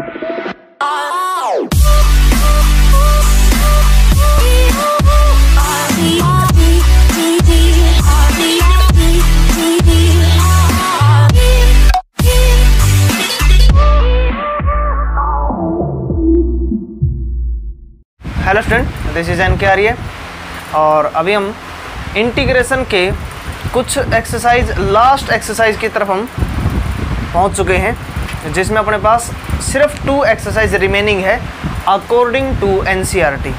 Hello student, this is an के आर्य और अभी हम इंटीग्रेशन के कुछ एक्सरसाइज, लास्ट एक्सरसाइज की तरफ हम पहुंच चुके हैं, जिसमें अपने पास सिर्फ 2 एक्सरसाइज रिमेनिंग है अकॉर्डिंग टू एनसीईआरटी।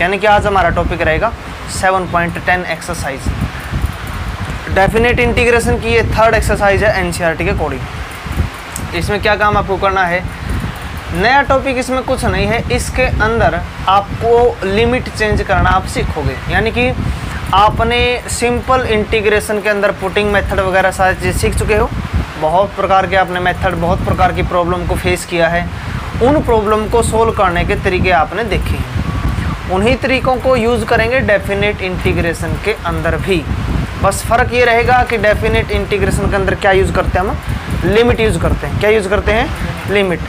यानी कि आज हमारा टॉपिक रहेगा 7.10 एक्सरसाइज। डेफिनेट इंटीग्रेशन की ये 3rd एक्सरसाइज है एनसीईआरटी के अकॉर्डिंग। इसमें क्या काम आपको करना है, नया टॉपिक इसमें कुछ नहीं है, इसके अंदर आपको लिमिट चेंज करना आप सीखोगे। यानी कि आपने सिंपल इंटीग्रेशन के अंदर पुटिंग मेथड वगैरह सारी चीज़ सीख चुके हो। बहुत प्रकार के आपने मेथड, बहुत प्रकार की प्रॉब्लम को फेस किया है। उन प्रॉब्लम को सोल्व करने के तरीके आपने देखे हैं, उन्हीं तरीक़ों को यूज़ करेंगे डेफिनेट इंटीग्रेशन के अंदर भी। बस फ़र्क ये रहेगा कि डेफिनेट इंटीग्रेशन के अंदर क्या यूज़ करते हैं, हम लिमिट यूज़ करते हैं। क्या यूज़ करते हैं? लिमिट।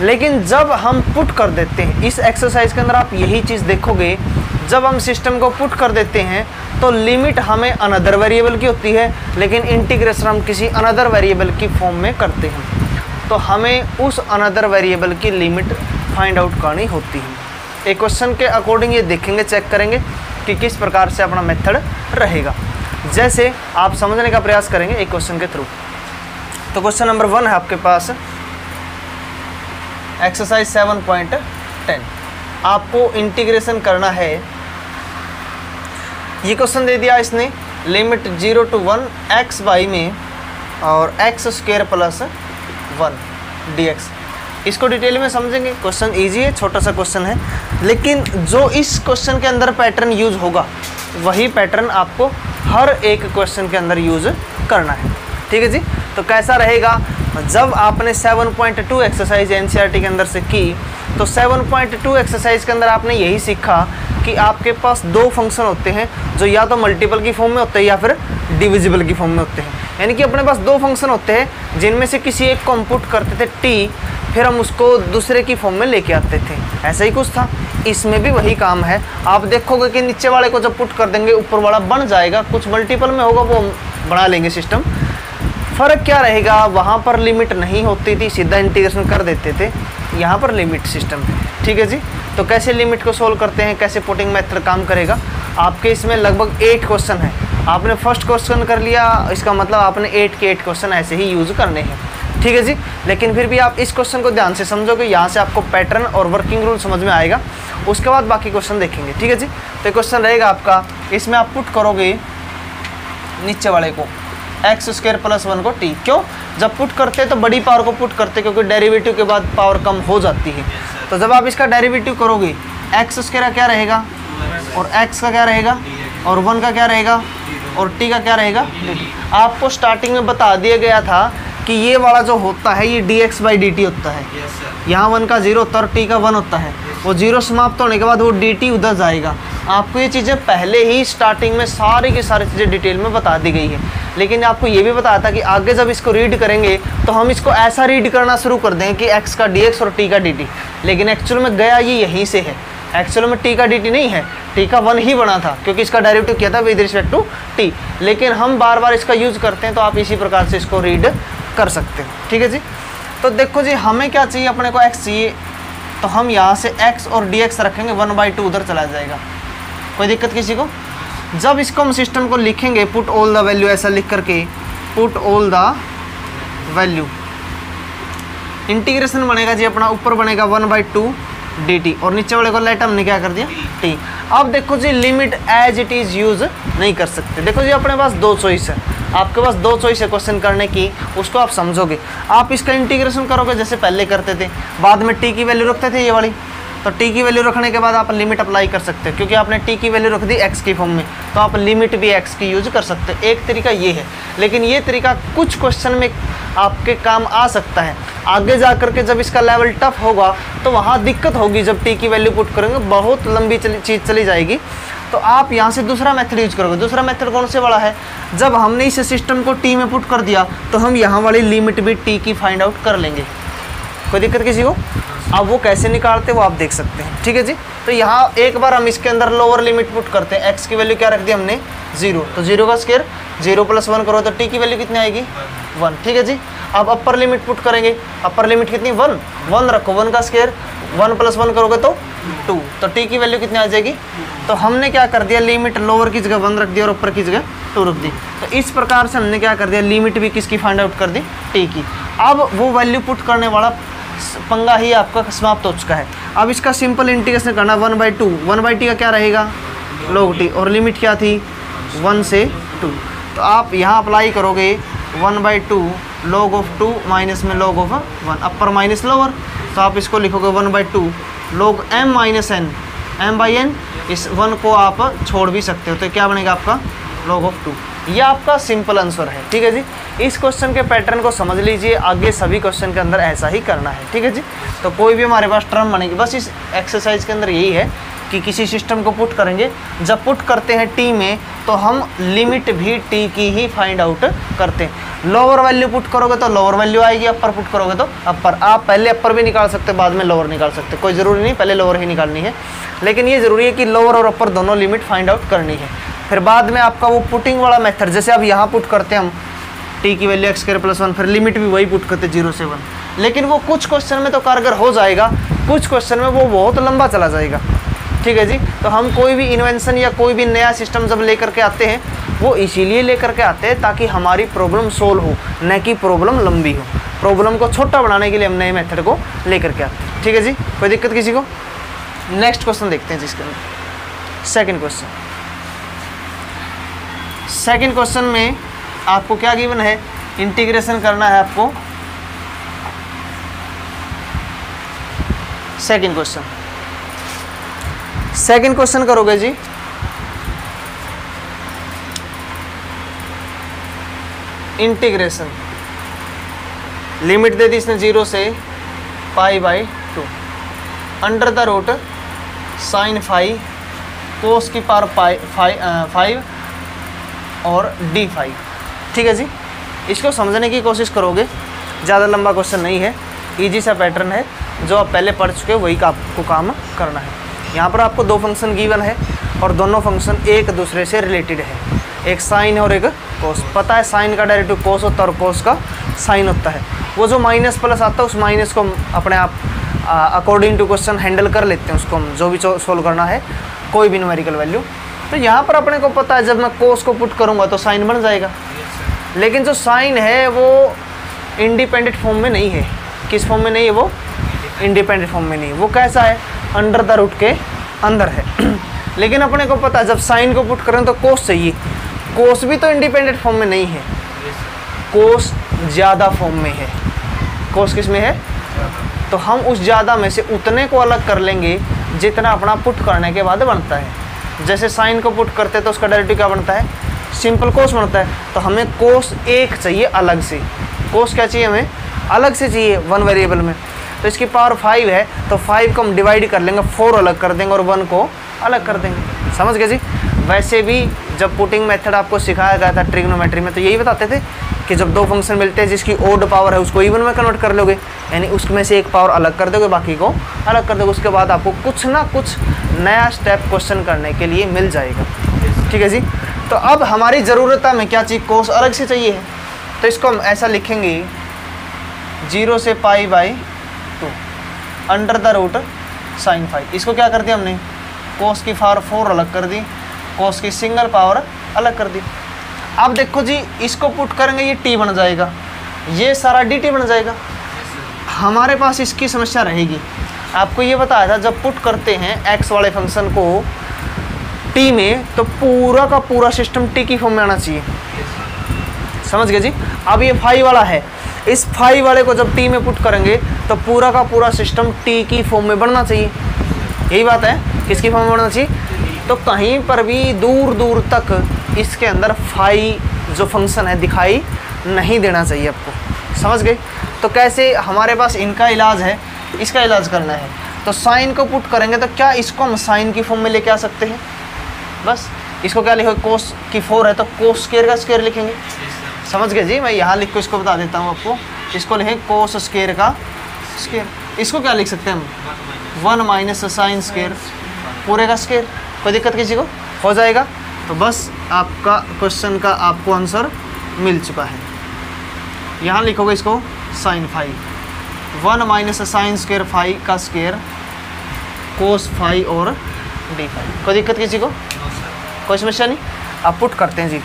लेकिन जब हम पुट कर देते हैं इस एक्सरसाइज के अंदर, आप यही चीज़ देखोगे, जब हम सिस्टम को पुट कर देते हैं तो लिमिट हमें अनदर वेरिएबल की होती है, लेकिन इंटीग्रेशन हम किसी अनदर वेरिएबल की फॉर्म में करते हैं। तो हमें उस अनदर वेरिएबल की लिमिट फाइंड आउट करनी होती है। एक क्वेश्चन के अकॉर्डिंग ये देखेंगे, चेक करेंगे कि किस प्रकार से अपना मेथड रहेगा। जैसे आप समझने का प्रयास करेंगे एक क्वेश्चन के थ्रू। तो क्वेश्चन नंबर 1 है आपके पास, एक्सरसाइज 7.10। आपको इंटीग्रेशन करना है। ये क्वेश्चन दे दिया इसने, लिमिट 0 to 1 x बाई में और x² + 1 dx। इसको डिटेल में समझेंगे। क्वेश्चन इजी है, छोटा सा क्वेश्चन है, लेकिन जो इस क्वेश्चन के अंदर पैटर्न यूज होगा वही पैटर्न आपको हर एक क्वेश्चन के अंदर यूज करना है। ठीक है जी। तो कैसा रहेगा, जब आपने 7.2 एक्सरसाइज एनसीईआरटी के अंदर से की, तो 7.2 एक्सरसाइज के अंदर आपने यही सीखा कि आपके पास 2 फंक्शन होते हैं जो या तो मल्टीपल की फॉर्म में होते हैं या फिर डिविजिबल की फॉर्म में होते हैं। यानी कि अपने पास 2 फंक्शन होते हैं जिनमें से किसी एक को हम पुट करते थे t, फिर हम उसको दूसरे की फॉर्म में लेके आते थे। ऐसा ही कुछ था, इसमें भी वही काम है। आप देखोगे कि नीचे वाले को जब पुट कर देंगे ऊपर वाला बन जाएगा, कुछ मल्टीपल में होगा वो बना लेंगे सिस्टम। फ़र्क क्या रहेगा, वहाँ पर लिमिट नहीं होती थी, सीधा इंटीग्रेशन कर देते थे, यहाँ पर लिमिट सिस्टम है। ठीक है जी। तो कैसे लिमिट को सोल्व करते हैं, कैसे पुटिंग मेथड काम करेगा, आपके इसमें लगभग 8 क्वेश्चन है। आपने फर्स्ट क्वेश्चन कर लिया, इसका मतलब आपने 8 के 8 क्वेश्चन ऐसे ही यूज़ करने हैं। ठीक है जी। लेकिन फिर भी आप इस क्वेश्चन को ध्यान से समझोगे, यहाँ से आपको पैटर्न और वर्किंग रूल समझ में आएगा, उसके बाद बाकी क्वेश्चन देखेंगे। ठीक है जी। तो क्वेश्चन रहेगा आपका, इसमें आप पुट करोगे नीचे वाले को x² + 1 को t। क्यों? जब पुट करते हैं तो बड़ी पावर को पुट करते हैं, क्योंकि डेरिवेटिव के बाद पावर कम हो जाती है। तो जब आप इसका डेरिवेटिव करोगे, x² का क्या रहेगा और x का क्या रहेगा और 1 का क्या रहेगा और t का क्या रहेगा। आपको स्टार्टिंग में बता दिया गया था कि ये वाला जो होता है ये dx/dt होता है। यहाँ 1 का 0 होता है और t का 1 होता है। वो 0 समाप्त होने के बाद वो dt उधर जाएगा। आपको ये चीज़ें पहले ही स्टार्टिंग में सारी की सारी चीज़ें डिटेल में बता दी गई है। लेकिन आपको ये भी बताया था कि आगे जब इसको रीड करेंगे तो हम इसको ऐसा रीड करना शुरू कर देंगे कि x का dx और t का dt। लेकिन एक्चुअल में गया ये यहीं से है। एक्चुअल में t का dt नहीं है, t का 1 ही बना था, क्योंकि इसका डेरिवेटिव किया था विद रिस्पेक्ट टू t। लेकिन हम बार बार इसका यूज़ करते हैं, तो आप इसी प्रकार से इसको रीड कर सकते हैं। ठीक है जी। तो देखो जी, हमें क्या चाहिए, अपने को x चाहिए, तो हम यहाँ से x और dx रखेंगे, 1/2 उधर चला जाएगा। कोई दिक्कत किसी को? जब इसको हम सिस्टम को लिखेंगे, पुट ऑल द वैल्यू, ऐसा लिख करके put all the value, integration बनेगा जी अपना, ऊपर बनेगा 1/2 dt और नीचे वाले को लेट हमने क्या कर दिया t। अब देखो जी, limit as it is use नहीं कर सकते। देखो जी, अपने पास 2 चॉइस है, आपके पास 2 चॉइस है क्वेश्चन करने की, उसको आप समझोगे। आप इसका इंटीग्रेशन करोगे जैसे पहले करते थे, बाद में t की वैल्यू रखते थे ये वाली, तो t की वैल्यू रखने के बाद आप लिमिट अप्लाई कर सकते हो, क्योंकि आपने t की वैल्यू रख दी x की फॉर्म में, तो आप लिमिट भी x की यूज कर सकते हो। एक तरीका ये है, लेकिन ये तरीका कुछ क्वेश्चन में आपके काम आ सकता है। आगे जा करके जब इसका लेवल टफ होगा तो वहाँ दिक्कत होगी, जब t की वैल्यू पुट करेंगे बहुत लंबी चीज़ चली जाएगी। तो आप यहाँ से दूसरा मेथड यूज करोगे। दूसरा मेथड कौन से वाला है, जब हमने इस सिस्टम को t में पुट कर दिया तो हम यहाँ वाली लिमिट भी t की फाइंड आउट कर लेंगे। कोई दिक्कत किसी को? अब वो कैसे निकालते वो आप देख सकते हैं, ठीक है जी। तो यहाँ एक बार हम इसके अंदर लोअर लिमिट पुट करते हैं, x की वैल्यू क्या रख दी हमने 0, तो 0 का स्क्वायर 0 + 1 करो तो t की वैल्यू कितनी आएगी 1, ठीक है जी। अब अपर लिमिट पुट करेंगे, अपर लिमिट कितनी 1 रखो, 1 का स्क्वायर 1 + 1 करोगे तो 2, तो t की वैल्यू कितनी आ जाएगी। तो हमने क्या कर दिया, लिमिट लोअर की जगह 1 रख दी और ऊपर की जगह 2 रख दी। तो इस प्रकार से हमने क्या कर दिया, लिमिट भी किसकी फाइंड आउट कर दी, t की। अब वो वैल्यू पुट करने वाला पंगा ही आपका समाप्त हो चुका है। अब इसका सिंपल इंटीग्रेशन करना 1/2, 1/t का क्या रहेगा log t, और लिमिट क्या थी 1 से 2। तो आप यहाँ अप्लाई करोगे 1/2 log of 2 माइनस में log of 1, upper minus lower, तो आप इसको लिखोगे 1/2 log m minus n, m/n, इस 1 को आप छोड़ भी सकते हो, तो क्या बनेगा आपका log of 2। ये आपका सिंपल आंसर है, ठीक है जी। इस क्वेश्चन के पैटर्न को समझ लीजिए, आगे सभी क्वेश्चन के अंदर ऐसा ही करना है, ठीक है जी। तो कोई भी हमारे पास टर्म बनेगी, बस इस एक्सरसाइज के अंदर यही है कि किसी सिस्टम को पुट करेंगे, जब पुट करते हैं टी में तो हम लिमिट भी टी की ही फाइंड आउट करते हैं। लोअर वैल्यू पुट करोगे तो लोअर वैल्यू आएगी, अपर पुट करोगे तो अपर। आप पहले अपर भी निकाल सकते हो, बाद में लोअर निकाल सकते हो, कोई ज़रूरी नहीं पहले लोअर ही निकालनी है, लेकिन ये ज़रूरी है कि लोअर और अपर दोनों लिमिट फाइंड आउट करनी है। फिर बाद में आपका वो पुटिंग वाला मेथड, जैसे अब यहाँ पुट करते हैं हम टी की वैल्यू x² + 1, फिर लिमिट भी वही पुट करते 0 से 1, लेकिन वो कुछ क्वेश्चन में तो कारगर हो जाएगा, कुछ क्वेश्चन में वो बहुत लंबा चला जाएगा, ठीक है जी। तो हम कोई भी इन्वेंशन या कोई भी नया सिस्टम जब लेकर के आते हैं, वो इसीलिए लेकर के आते हैं ताकि हमारी प्रॉब्लम सोल्व हो, न कि प्रॉब्लम लंबी हो। प्रॉब्लम को छोटा बनाने के लिए हम नए मेथड को लेकर के आते हैं, ठीक है जी। कोई दिक्कत किसी को? नेक्स्ट क्वेश्चन देखते हैं जिसके अंदर सेकेंड क्वेश्चन। सेकेंड क्वेश्चन में आपको क्या गिवन है, इंटीग्रेशन करना है आपको। सेकेंड क्वेश्चन करोगे जी, इंटीग्रेशन, लिमिट दे दी इसने 0 से π/2 under the root sin phi cos की पावर 5 और d5, ठीक है जी। इसको समझने की कोशिश करोगे, ज़्यादा लंबा क्वेश्चन नहीं है, इजी सा पैटर्न है, जो आप पहले पढ़ चुके हो वही का आपको काम करना है। यहाँ पर आपको 2 फंक्शन गिवन है और दोनों फंक्शन एक दूसरे से रिलेटेड है, एक साइन और एक कोस। पता है साइन का डायरेक्टिव कोस होता है और कोस का साइन होता है। वो जो माइनस प्लस आता है उस माइनस को अपने आप अकॉर्डिंग टू क्वेश्चन हैंडल कर लेते हैं, उसको हम जो भी सोल्व करना है, कोई भी न्यूमेरिकल वैल्यू। तो यहाँ पर अपने को पता है जब मैं कोस को पुट करूँगा तो साइन बन जाएगा, लेकिन जो साइन है वो इंडिपेंडेंट फॉर्म में नहीं है। किस फॉर्म में नहीं है वो? इंडिपेंडेंट फॉर्म में नहीं है। वो कैसा है? अंडर द रूट के अंदर है। लेकिन अपने को पता है जब साइन को पुट करें तो कोस चाहिए, कोस भी तो इंडिपेंडेंट फॉर्म में नहीं है, कोस ज़्यादा फॉर्म में है। कोस किस में है? तो हम उस ज़्यादा में से उतने को अलग कर लेंगे जितना अपना पुट करने के बाद बनता है। जैसे साइन को पुट करते हैं तो उसका डायरेक्टिव क्या बनता है? सिंपल कोस बनता है। तो हमें कोस 1 चाहिए अलग से। कोस क्या चाहिए? हमें अलग से चाहिए 1 वेरिएबल में। तो इसकी पावर 5 है तो 5 को हम डिवाइड कर लेंगे, 4 अलग कर देंगे और 1 को अलग कर देंगे। समझ गए जी? वैसे भी जब पुटिंग मेथड आपको सिखाया गया था ट्रिग्नोमेट्री में तो यही बताते थे कि जब 2 फंक्शन मिलते हैं जिसकी ओड पावर है उसको इवन में कन्वर्ट कर लोगे, यानी उसमें से एक पावर अलग कर दोगे, बाकी को अलग कर दोगे। उसके बाद आपको कुछ ना कुछ नया स्टेप क्वेश्चन करने के लिए मिल जाएगा। ठीक है जी? तो अब हमारी ज़रूरत है, हमें क्या चाहिए? कोस अलग से चाहिए है। तो इसको हम ऐसा लिखेंगे 0 से π/2 अंडर द रूट sin 5। इसको क्या कर दिया हमने? कोस की पावर 4 अलग कर दी, कोस की सिंगल पावर अलग कर दी। अब देखो जी, इसको पुट करेंगे ये t बन जाएगा, ये सारा dt बन जाएगा। हमारे पास इसकी समस्या रहेगी। आपको ये बताया था जब पुट करते हैं x वाले फंक्शन को t में तो पूरा का पूरा सिस्टम t की फॉर्म में आना चाहिए। समझ गए जी? अब ये फाई वाला है, इस फाई वाले को जब t में पुट करेंगे तो पूरा का पूरा सिस्टम t की फॉर्म में बनना चाहिए। यही बात है, किसकी फॉर्म में बनना चाहिए? तो कहीं पर भी दूर दूर तक इसके अंदर फाई जो फंक्शन है दिखाई नहीं देना चाहिए आपको। समझ गए? तो कैसे हमारे पास इनका इलाज है, इसका इलाज करना है। तो साइन को पुट करेंगे तो क्या इसको हम साइन की फॉर्म में लेके आ सकते हैं? बस इसको क्या लिखोगे? कोस की 4 है तो कोस स्क्वायर का स्क्वायर लिखेंगे। समझ गए जी? मैं यहाँ लिख को इसको बता देता हूँ आपको। इसको लिखें कोस स्क्वायर का स्क्वायर। इसको क्या लिख सकते हैं हम, 1 माइनस साइन स्क्वायर पूरे का स्क्वायर। कोई दिक्कत किसी को, हो जाएगा। तो बस आपका क्वेश्चन का आपको आंसर मिल चुका है। यहाँ लिखोगे इसको sine phi, 1 minus sine square phi का स्क्वायर कोस फाई और डी फाई। कोई दिक्कत किसी को, कोई समस्या नहीं। आप पुट करते हैं जी,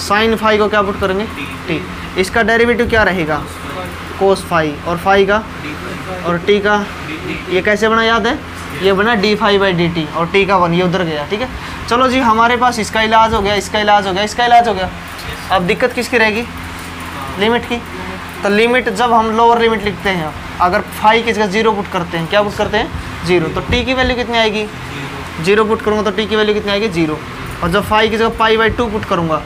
साइन फाई को क्या पुट करेंगे, टी। इसका डेरिवेटिव क्या रहेगा, कोस फाई, और फाई का और टी का, ये कैसे बना याद है, ये बना d phi by d t, और टी का 1 ये उधर गया। ठीक है, चलो जी, हमारे पास इसका इलाज हो गया, इसका इलाज हो गया, इसका इलाज हो गया। अब दिक्कत किसकी रहेगी, लिमिट की। तो लिमिट जब हम लोअर लिमिट लिखते हैं, अगर फाई की जगह 0 पुट करते हैं, क्या पुट करते हैं, 0, तो टी की वैल्यू कितनी आएगी, 0 पुट करूँगा तो टी की वैल्यू कितनी आएगी, 0। और जब फाई की जगह पाई बाई 2 पुट करूँगा,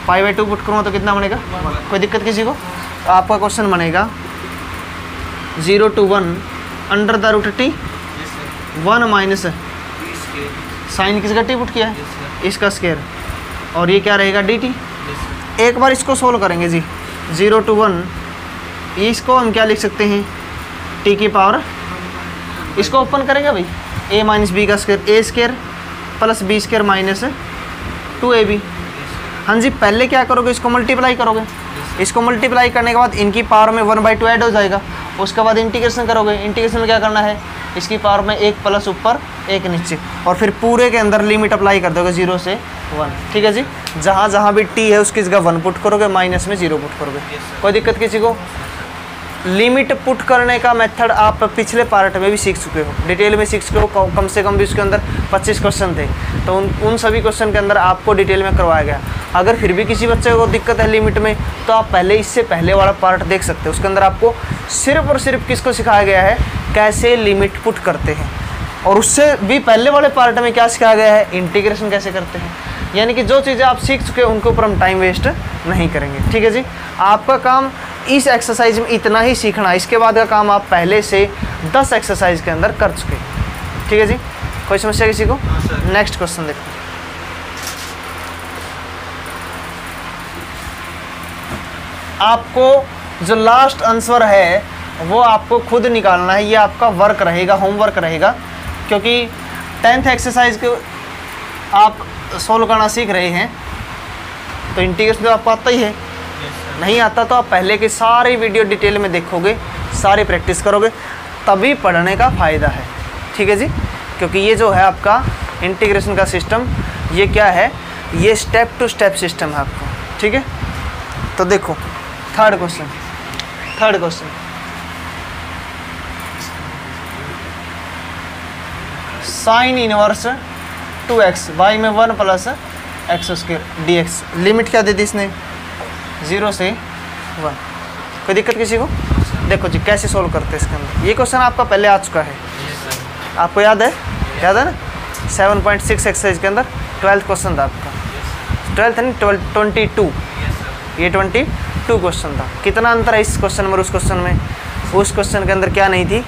पाई बाई 2 पुट करूँगा तो कितना बनेगा, 1। कोई दिक्कत किसी को। तो आपका क्वेश्चन बनेगा 0 to 1 under the root t, 1 minus sine की जगह टी पुट किया है, इसका स्क्वायर, और ये क्या रहेगा, डी टी। एक बार इसको सोल्व करेंगे जी, 0 to 1, इसको हम क्या लिख सकते हैं, टी की पावर, इसको ओपन करेंगे भाई, a माइनस बी का square, A square plus B square minus 2ab। हाँ जी, पहले क्या करोगे, इसको मल्टीप्लाई करोगे, इसको मल्टीप्लाई करने के बाद इनकी पावर में 1/2 ऐड हो जाएगा। उसके बाद इंटीग्रेशन करोगे, इंटीग्रेशन में क्या करना है, इसकी पावर में 1 प्लस ऊपर 1 नीचे, और फिर पूरे के अंदर लिमिट अप्लाई कर दोगे 0 से 1। ठीक है जी, जहाँ जहाँ भी टी है उसकी जगह 1 पुट करोगे, माइनस में 0 पुट करोगे। कोई दिक्कत किसी को। लिमिट पुट करने का मेथड आप पिछले पार्ट में भी सीख चुके हो, डिटेल में सीख चुके हो। कम से कम भी उसके अंदर 25 क्वेश्चन थे, तो उन सभी क्वेश्चन के अंदर आपको डिटेल में करवाया गया। अगर फिर भी किसी बच्चे को दिक्कत है लिमिट में, तो आप पहले इससे पहले वाला पार्ट देख सकते हो। उसके अंदर आपको सिर्फ और सिर्फ किसको सिखाया गया है, कैसे लिमिट पुट करते हैं, और उससे भी पहले वाले पार्ट में क्या सिखाया गया है, इंटीग्रेशन कैसे करते हैं। यानी कि जो चीज़ें आप सीख चुके हैं उनके ऊपर हम टाइम वेस्ट नहीं करेंगे। ठीक है जी, आपका काम इस एक्सरसाइज में इतना ही सीखना, इसके बाद का काम आप पहले से 10 एक्सरसाइज के अंदर कर चुके हैं। ठीक है जी, कोई समस्या किसी को। नेक्स्ट क्वेश्चन देखो, आपको जो लास्ट आंसर है वो आपको खुद निकालना है। ये आपका वर्क रहेगा, होमवर्क रहेगा, क्योंकि 10th एक्सरसाइज को आप सोल्व करना सीख रहे हैं, तो इंटीग्रेशन तो आपको आता ही है। नहीं आता तो आप पहले की सारी वीडियो डिटेल में देखोगे, सारी प्रैक्टिस करोगे, तभी पढ़ने का फ़ायदा है। ठीक है जी, क्योंकि ये जो है आपका इंटीग्रेशन का सिस्टम, ये क्या है, ये स्टेप टू स्टेप सिस्टम है आपको। ठीक है, तो देखो third question sine inverse 2x, y में 1 plus x square dx। Limit क्या दे दी इसने, 0 से 1। कोई दिक्कत किसी को। देखो जी कैसे सोल्व करते हैं इसके अंदर। ये क्वेश्चन आपका पहले आ चुका है, आपको याद है ना, 7.6 एक्सरसाइज के अंदर 12th क्वेश्चन था आपका, 12th नहीं 22, ये 22 क्वेश्चन था। कितना अंतर है इस क्वेश्चन में और उस क्वेश्चन में। उस क्वेश्चन के अंदर क्या नहीं थी,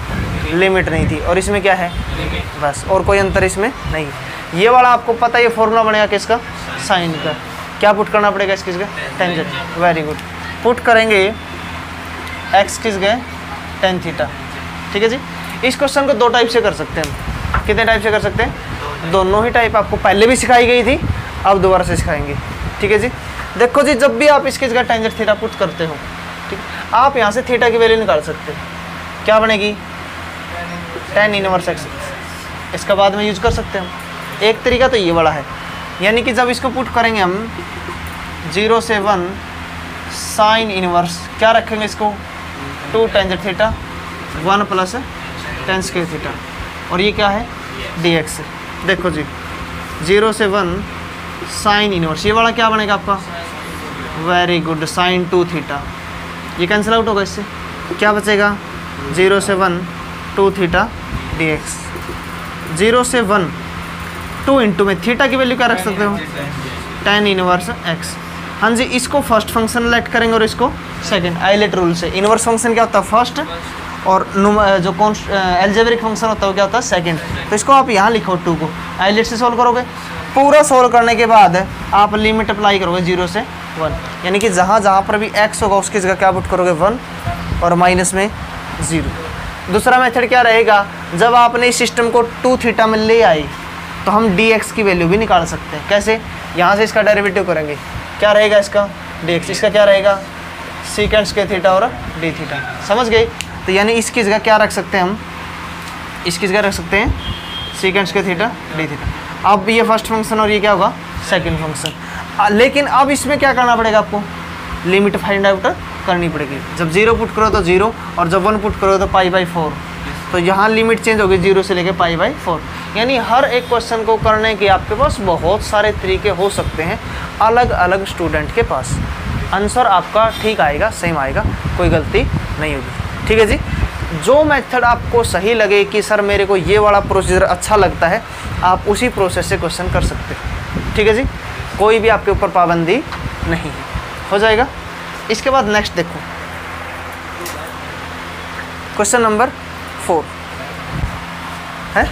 लिमिट नहीं थी, और इसमें क्या है, बस, और कोई अंतर इसमें नहीं। ये वाला आपको पता है, ये फॉर्मूला बनेगा किसका, साइन का। क्या पुट करना पड़ेगा इसकी जगह, टेंजेंट। वेरी गुड, पुट करेंगे एक्स किस गए, टेन थीटा। ठीक है जी, इस क्वेश्चन को 2 टाइप से कर सकते हैं हम। कितने टाइप से कर सकते हैं, दोनों ही टाइप आपको पहले भी सिखाई गई थी, अब दोबारा से सिखाएंगे। ठीक है जी, देखो जी, जब भी आप इसकी जगह टेंजेंट थीटा पुट करते हो, ठीक, आप यहाँ से थीटा की वैल्यू निकाल सकते हो। क्या बनेगी, tan इनवर्स एक्स। इसका बाद में यूज कर सकते हैं हम। एक तरीका तो ये वाला है, यानी कि जब इसको पुट करेंगे हम 0 से 1 साइन इनवर्स, क्या रखेंगे इसको, 2 tangent theta 1 plus ten square theta, और ये क्या है, dx। देखो जी 0 से 1 साइन इनवर्स, ये वाला क्या बनेगा आपका, वेरी गुड, साइन 2 थीटा। ये कैंसिल आउट होगा, इससे क्या बचेगा, 0 से 1 2 थीटा dx। 0 से 1 2 इंटू में थीटा की वैल्यू क्या रख सकते हो, tan इनवर्स x। हाँ जी, इसको फर्स्ट फंक्शन लेट करेंगे और इसको सेकंड, आइलेट रूल से। इनवर्स फंक्शन क्या होता है, फर्स्ट, और जो एल्जेब्रिक फंक्शन होता है वो क्या होता है, सेकंड। तो इसको आप यहाँ लिखो 2 को, आइलेट से सोल्व करोगे। पूरा सोल्व करने के बाद आप लिमिट अप्लाई करोगे 0 से 1, यानी कि जहाँ जहाँ पर भी x होगा उसकी जगह क्या पुट करोगे 1 और माइनस में 0। दूसरा मेथड क्या रहेगा, जब आपने इस सिस्टम को 2 थीटा में ले आए तो हम dx की वैल्यू भी निकाल सकते हैं। कैसे, यहाँ से इसका डेरिवेटिव करेंगे, क्या रहेगा इसका dx, इसका क्या रहेगा सीकेंड स्क्वायर थीटा और d थीटा, समझ गए। तो यानी इसकी जगह क्या रख सकते हैं हम, इसकी जगह रख सकते हैं secant square theta d theta. अब ये फर्स्ट फंक्शन और ये क्या होगा सेकंड फंक्शन। लेकिन अब इसमें क्या करना पड़ेगा आपको, लिमिट फाइंड आउट करनी पड़ेगी। जब 0 पुट करो तो 0 और जब 1 पुट करो तो π/4। तो यहाँ लिमिट चेंज होगी 0 से लेके π/4। यानी हर एक क्वेश्चन को करने के आपके पास बहुत सारे तरीके हो सकते हैं अलग अलग स्टूडेंट के पास। आंसर आपका ठीक आएगा, सेम आएगा, कोई गलती नहीं होगी। ठीक है जी, जो मेथड आपको सही लगे कि सर मेरे को ये वाला प्रोसीजर अच्छा लगता है, आप उसी प्रोसेस से क्वेश्चन कर सकते हैं। ठीक है जी, कोई भी आपके ऊपर पाबंदी नहीं है, हो जाएगा। इसके बाद नेक्स्ट देखो, क्वेश्चन नंबर 4 है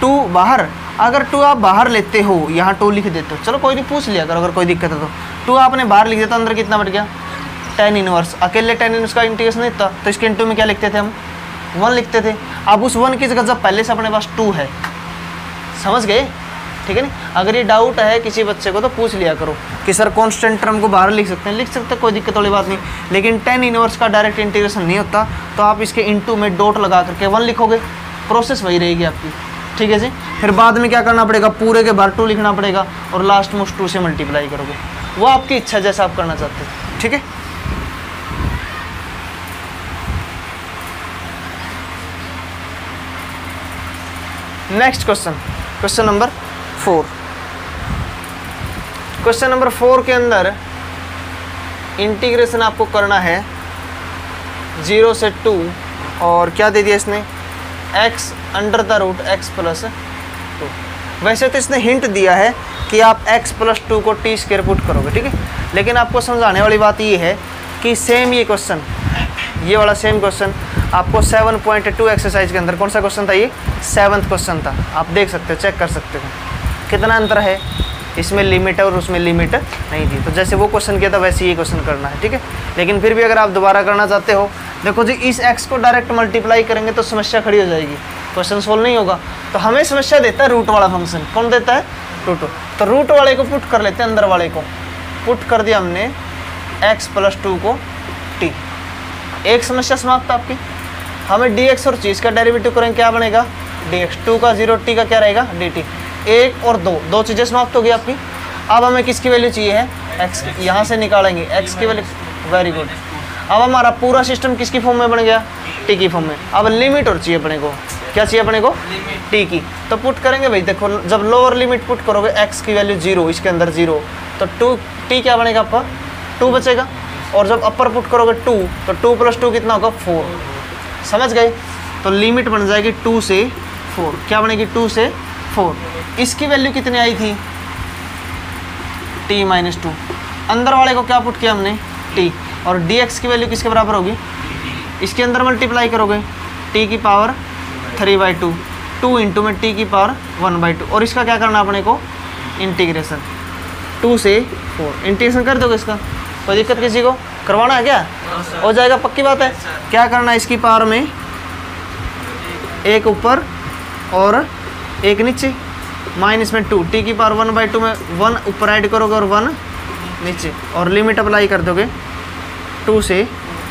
2 बाहर। अगर 2 आप बाहर लेते हो, यहाँ 2 लिख देते हो, चलो कोई नहीं, पूछ लिया अगर कोई दिक्कत है तो। 2 आपने बाहर लिख दिया तो अंदर कितना बच गया tan इनवर्स। अकेले tan इनवर्स का इंटीग्रेशन नहीं था तो इसके इंटू में क्या लिखते थे हम 1 लिखते थे। अब उस 1 की जगह जब पहले से अपने पास 2 है, समझ गए, ठीक है नहीं। अगर ये डाउट है किसी बच्चे को तो पूछ लिया करो कि सर कॉन्स्टेंट टर्म को बाहर लिख सकते हैं, लिख सकते हैं, कोई दिक्कत वाली बात नहीं। लेकिन tan इनवर्स का डायरेक्ट इंटीग्रेशन नहीं होता, तो आप इसके इंटू में डॉट लगा करके 1 लिखोगे, प्रोसेस वही रहेगी आपकी। ठीक है जी, फिर बाद में क्या करना पड़ेगा, पूरे के बाहर 2 लिखना पड़ेगा और लास्ट में उस 2 से मल्टीप्लाई करोगे। वो आपकी इच्छा जैसा आप करना चाहते हैं। ठीक है, next question, question number 4। Question number 4 के अंदर इंटीग्रेशन आपको करना है 0 से 2 और क्या दे दिया इसने x under the root x plus 2। वैसे तो इसने हिंट दिया है कि आप x प्लस 2 को t स्क्वायर पुट करोगे, ठीक है। लेकिन आपको समझाने वाली बात ये है कि सेम ये क्वेश्चन, ये वाला सेम क्वेश्चन आपको 7.2 एक्सरसाइज के अंदर, कौन सा क्वेश्चन था ये 7th क्वेश्चन था, आप देख सकते हो, चेक कर सकते हो कितना अंतर है, इसमें लिमिट है और उसमें लिमिट नहीं दी। तो जैसे वो क्वेश्चन किया था वैसे ये क्वेश्चन करना है, ठीक है। लेकिन फिर भी अगर आप दोबारा करना चाहते हो, देखो जी इस x को डायरेक्ट मल्टीप्लाई करेंगे तो समस्या खड़ी हो जाएगी, क्वेश्चन सोल्व नहीं होगा। तो हमें समस्या देता है रूट वाला फंक्शन, कौन देता है रूट। तो रूट वाले को पुट कर लेते हैं, अंदर वाले को पुट कर दिया हमने x प्लस 2 को t, एक समस्या समाप्त आपकी। हमें dx और चीज़ का डेरिवेटिव करेंगे, क्या बनेगा dx, 2 का 0, t का क्या रहेगा dt। 1 और 2, 2 चीज़ें समाप्त होगी आपकी। अब हमें किसकी वैल्यू चाहिए है x की, यहाँ से निकालेंगे x की वैल्यू, वेरी गुड। अब हमारा पूरा सिस्टम किसकी फॉर्म में बन गया t की फॉर्म में। अब लिमिट और चाहिए अपने को, क्या चाहिए अपने को t की, तो पुट करेंगे भाई। देखो जब लोअर लिमिट पुट करोगे x की वैल्यू 0, इसके अंदर 0, तो 2 t क्या बनेगा आपका 2 बचेगा। और जब अपर पुट करोगे 2, तो 2 प्लस 2 कितना होगा 4, समझ गए। तो लिमिट बन जाएगी 2 से 4, क्या बनेगी 2 से 4। इसकी वैल्यू कितनी आई थी t माइनस 2, अंदर वाले को क्या पुट किया हमने t, और dx की वैल्यू किसके बराबर होगी, इसके अंदर मल्टीप्लाई करोगे t की पावर 3/2, 2 इंटू में t की पावर 1/2, और इसका क्या करना अपने को इंटीग्रेशन 2 से 4, इंटीग्रेशन कर दोगे इसका, कोई दिक्कत किसी को, करवाना है क्या, हो जाएगा, पक्की बात है। क्या करना है, इसकी पावर में एक ऊपर और एक नीचे, माइनस में 2, t की पावर 1/2 में 1 ऊपर ऐड करोगे और 1 नीचे, और लिमिट अप्लाई कर दोगे 2 से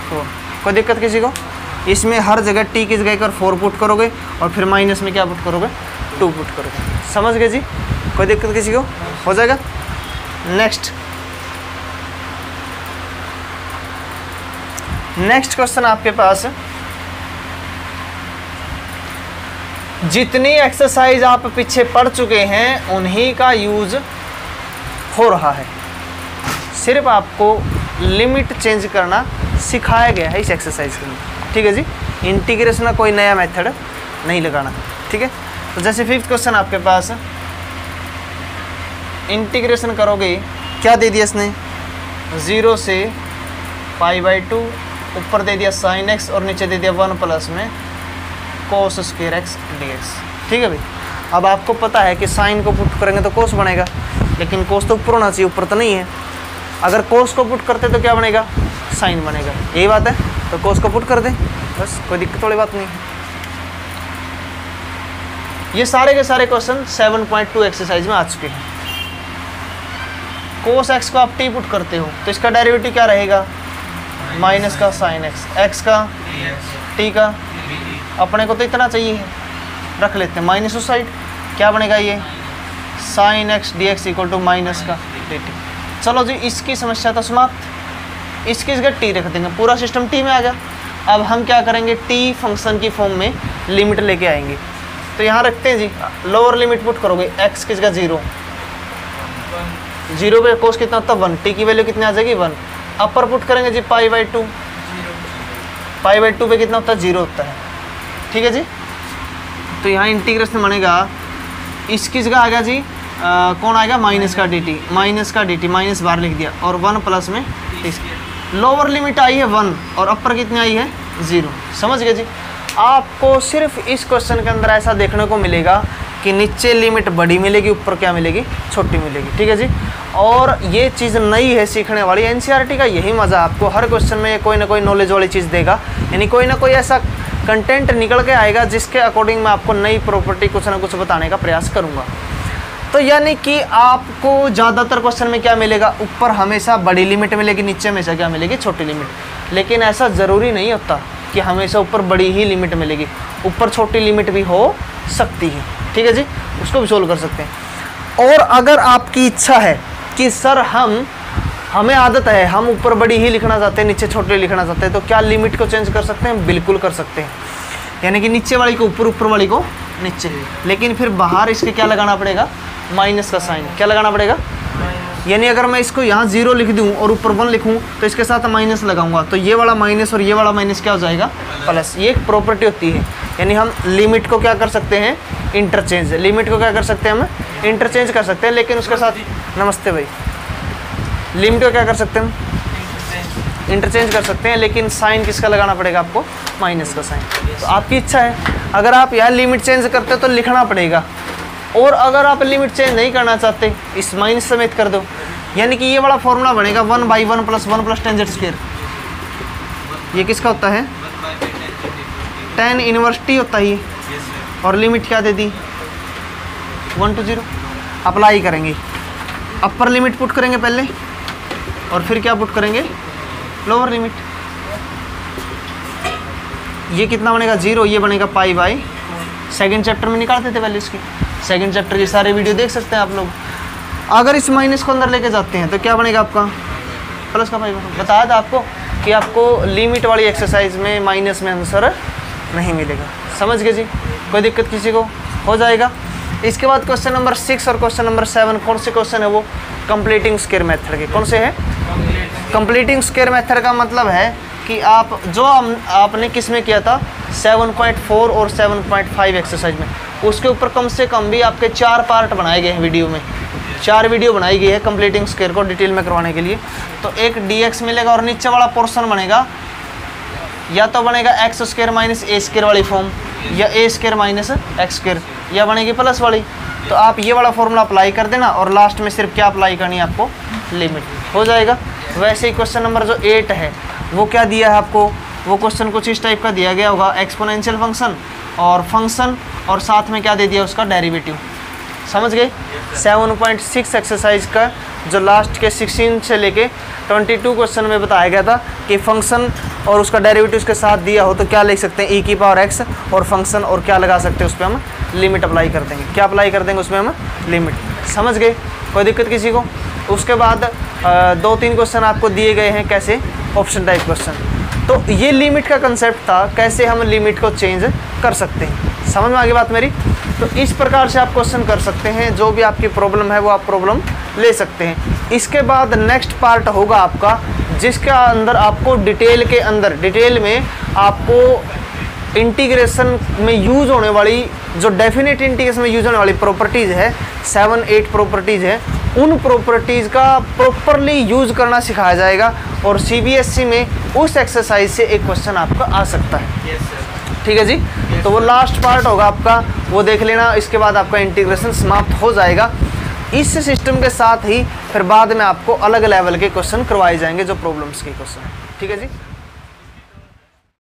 4, कोई दिक्कत किसी को। इसमें हर जगह t की जगह कर 4 पुट करोगे और फिर माइनस में क्या पुट करोगे 2 पुट करोगे, समझ गए जी, कोई दिक्कत किसी को, हो जाएगा। नेक्स्ट क्वेश्चन आपके पास, जितनी एक्सरसाइज आप पीछे पढ़ चुके हैं उन्हीं का यूज हो रहा है, सिर्फ आपको लिमिट चेंज करना सिखाया गया है इस एक्सरसाइज के अंदर, ठीक है जी। इंटीग्रेशन का कोई नया मेथड नहीं लगाना, ठीक है। तो जैसे 5th क्वेश्चन आपके पास, इंटीग्रेशन करोगे, क्या दे दिया इसने 0 से π/2, ऊपर दे दिया sin x और नीचे दे दिया 1 प्लस में cos² x dx, ठीक है भाई। अब आपको पता है कि साइन को पुट करेंगे तो कोस बनेगा, लेकिन कोस तो ऊपर होना चाहिए, ऊपर तो नहीं है। अगर कोस को पुट करते तो क्या बनेगा, साइन बनेगा। यही बात है, तो कोस को पुट कर दें, बस कोई दिक्कत वाली बात नहीं है। ये सारे के सारे क्वेश्चन 7.2 एक्सरसाइज में आ चुके हैं। कोस एक्स को आप टी पुट करते हो तो इसका डेरिवेटिव क्या रहेगा, माइनस का साइन एक्स, एक्स का टी का, अपने को तो इतना चाहिए है, रख लेते हैं माइनस उस साइड, क्या बनेगा ये sine x d x equal to minus का डी टी। चलो जी, इसकी समस्या तो समाप्त। इसकी जगह टी रख देंगे, पूरा सिस्टम टी में आ गया। अब हम क्या करेंगे, टी फंक्शन की फॉर्म में लिमिट लेके आएंगे। तो यहाँ रखते हैं जी, लोअर लिमिट पुट करोगे, एक्स की जगह 0, 0 पे कोस कितना होता है 1, टी की वैल्यू कितनी आ जाएगी 1। अपर पुट करेंगे जी पाई/2, पाई/2 पे कितना होता है 0 होता है, ठीक है जी। तो यहाँ इंटीग्रेशन बनेगा, इसकी जगह आ गया जी कौन आएगा, माइनस का डी टी, माइनस का डी टी, माइनस बाहर लिख दिया, और 1 प्लस में लोअर लिमिट आई है 1 और अपर कितनी आई है 0। समझ गए जी। आपको सिर्फ इस क्वेश्चन के अंदर ऐसा देखने को मिलेगा कि नीचे लिमिट बड़ी मिलेगी, ऊपर क्या मिलेगी, छोटी मिलेगी, ठीक है जी। और ये चीज़ नई है सीखने वाली, एनसीईआरटी का यही मज़ा, आपको हर क्वेश्चन में कोई ना कोई नॉलेज वाली चीज़ देगा, यानी कोई ना कोई ऐसा कंटेंट निकल के आएगा जिसके अकॉर्डिंग मैं आपको नई प्रॉपर्टी कुछ ना कुछ बताने का प्रयास करूँगा। तो यानी कि आपको ज़्यादातर क्वेश्चन में क्या मिलेगा, ऊपर हमेशा बड़ी लिमिट मिलेगी, नीचे हमेशा क्या मिलेगी, छोटी लिमिट। लेकिन ऐसा ज़रूरी नहीं होता कि हमेशा ऊपर बड़ी ही लिमिट मिलेगी, ऊपर छोटी लिमिट भी हो सकती है, ठीक है जी, उसको भी सोल्व कर सकते हैं। और अगर आपकी इच्छा है कि सर हमें आदत है, हम ऊपर बड़ी ही लिखना चाहते हैं, नीचे छोटी लिखना चाहते हैं, तो क्या लिमिट को चेंज कर सकते हैं, बिल्कुल कर सकते हैं। यानी कि नीचे वाली को ऊपर, ऊपर वाली को नीचे, लेकिन फिर बाहर इसके क्या लगाना पड़ेगा, माइनस का साइन, क्या लगाना पड़ेगा। यानी अगर मैं इसको यहाँ 0 लिख दूँ और ऊपर 1 लिखूँ तो इसके साथ माइनस लगाऊंगा, तो ये वाला माइनस और ये वाला माइनस क्या हो जाएगा, प्लस। ये एक प्रॉपर्टी होती है, यानी हम लिमिट को क्या कर सकते हैं, इंटरचेंज, लिमिट को क्या कर सकते हैं, हम इंटरचेंज कर सकते हैं। लेकिन उसके साथ, नमस्ते भाई, लिमिट को क्या कर सकते हैं, इंटरचेंज कर सकते हैं, लेकिन साइन किसका लगाना पड़ेगा आपको, माइनस का साइन। तो आपकी इच्छा है, अगर आप यहाँ लिमिट चेंज करते हो तो लिखना पड़ेगा, और अगर आप लिमिट चेंज नहीं करना चाहते, इस माइनस समेत कर दो। यानी कि ये वाला फॉर्मूला बनेगा 1/1 + 1 + tan z²। ये किसका होता है, tan इनवर्स t होता है ये, और लिमिट क्या दे दी 1 to 0। अप्लाई करेंगे, अपर लिमिट पुट करेंगे पहले, और फिर क्या पुट करेंगे, लोअर लिमिट। ये कितना बनेगा 0, ये बनेगा पाई/, सेकंड चैप्टर में निकालते थे पहले इसकी, सेकंड चैप्टर के सारे वीडियो देख सकते हैं आप लोग। अगर इस माइनस को अंदर लेके जाते हैं तो क्या बनेगा आपका, प्लस का पाई। बताया था आपको कि आपको लिमिट वाली एक्सरसाइज में माइनस में आंसर नहीं मिलेगा। समझ गए जी, कोई दिक्कत किसी को, हो जाएगा। इसके बाद क्वेश्चन नंबर 6 और क्वेश्चन नंबर 7 कौन से क्वेश्चन है, वो कंप्लीटिंग स्क्वायर मेथड के। कौन से है, कंप्लीटिंग स्क्वायर मेथड का मतलब है कि आप जो आपने किस में किया था 7.4 और 7.5 एक्सरसाइज में, उसके ऊपर कम से कम भी आपके 4 पार्ट बनाए गए हैं वीडियो में, 4 वीडियो बनाई गई है कंप्लीटिंग स्क्वायर को डिटेल में करवाने के लिए। तो एक dx मिलेगा और नीचे वाला पोर्शन बनेगा, या तो बनेगा x² - a² वाली फॉर्म, या a² - x², या बनेगी प्लस वाली। तो आप ये वाला फॉर्मूला अप्लाई कर देना, और लास्ट में सिर्फ क्या अप्लाई करनी है आपको, लिमिट, हो जाएगा। वैसे ही क्वेश्चन नंबर जो 8 है वो क्या दिया है आपको, वो क्वेश्चन कुछ इस टाइप का दिया गया होगा, एक्सपोनेंशियल फंक्शन और साथ में क्या दे दिया, उसका डेरिवेटिव। समझ गए। 7.6 एक्सरसाइज का जो लास्ट के 16 से लेके 22 क्वेश्चन में बताया गया था कि फंक्शन और उसका डेरिवेटिव उसके साथ दिया हो तो क्या लिख सकते हैं, e⁻x और फंक्शन, और क्या लगा सकते हैं उस पर, हम लिमिट अप्लाई कर देंगे। क्या अप्लाई कर देंगे उसमें, हम लिमिट। समझ गए, कोई दिक्कत किसी को। उसके बाद 2-3 क्वेश्चन आपको दिए गए हैं, कैसे, ऑप्शन टाइप क्वेश्चन। तो ये लिमिट का कंसेप्ट था, कैसे हम लिमिट को चेंज कर सकते हैं। समझ में आ गई बात मेरी। तो इस प्रकार से आप क्वेश्चन कर सकते हैं, जो भी आपकी प्रॉब्लम है वो आप प्रॉब्लम ले सकते हैं। इसके बाद नेक्स्ट पार्ट होगा आपका, जिसके अंदर आपको डिटेल में आपको इंटीग्रेशन में यूज होने वाली, जो डेफिनेट इंटीग्रेशन में यूज होने वाली प्रॉपर्टीज़ है, 7-8 प्रॉपर्टीज़ है, उन प्रॉपर्टीज़ का प्रॉपरली यूज करना सिखाया जाएगा। और CBSE में उस एक्सरसाइज से एक क्वेश्चन आपका आ सकता है। ठीक है जी। तो वो लास्ट पार्ट होगा आपका, वो देख लेना। इसके बाद आपका इंटीग्रेशन समाप्त हो जाएगा। इस सिस्टम के साथ ही फिर बाद में आपको अलग लेवल के क्वेश्चन करवाए जाएंगे जो प्रॉब्लम्स के क्वेश्चन है। ठीक है जी।